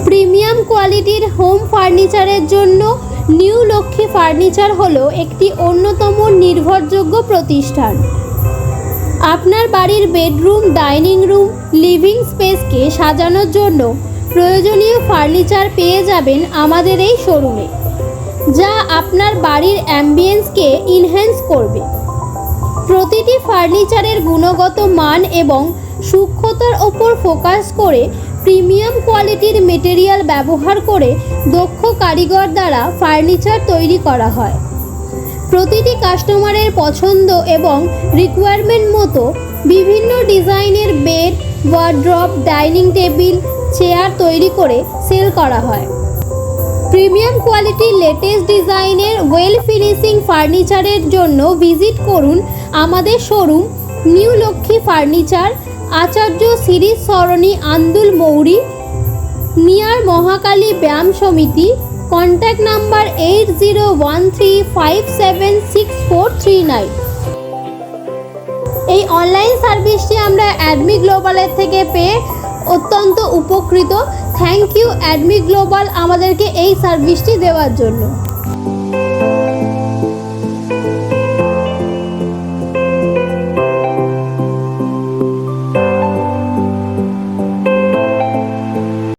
Premium কোয়ালিটির home ফার্নিচারের জন্য নিউ লক্ষ্মী ফার্নিচার হলো একটি অন্যতম নির্ভরযোগ্য প্রতিষ্ঠান। আপনার বাড়ির বেডরুম, ডাইনিং রুম, লিভিং স্পেসকে সাজানোর জন্য প্রয়োজনীয় ফার্নিচার পেয়ে যাবেন আমাদের এই শোরুমে, যা আপনার বাড়ির অ্যাম্বিয়েন্সকে ইনহ্যান্স করবে। প্রতিটি ফার্নিচারের গুণগত মান এবং সূক্ষ্মতার ওপর ফোকাস করে প্রিমিয়াম কোয়ালিটির মেটেরিয়াল ব্যবহার করে দক্ষ কারিগর দ্বারা ফার্নিচার তৈরি করা হয়। প্রতিটি কাস্টমারের পছন্দ এবং রিকোয়ারমেন্ট মতো বিভিন্ন ডিজাইনের bed, wardrobe, dining table, chair তৈরি করে সেল করা হয়। প্রিমিয়াম কোয়ালিটির লেটেস্ট ডিজাইনের ওয়েল ফিনিশিং ফার্নিচারের জন্য ভিজিট করুন আমাদের শোরুম নিউ লক্ষ্মী ফার্নিচার, আচার্য সিরিজ সরণি, আন্দুল মৌরি, নিয়ার মহাকালী ব্যায়াম সমিতি। Contact number 8013576439। এই অনলাইন সার্ভিসটি আমরা অ্যাডমি গ্লোবালের থেকে পেয়ে অত্যন্ত উপকৃত। থ্যাংক ইউ অ্যাডমি গ্লোবাল আমাদেরকে এই সার্ভিসটি দেওয়ার জন্য।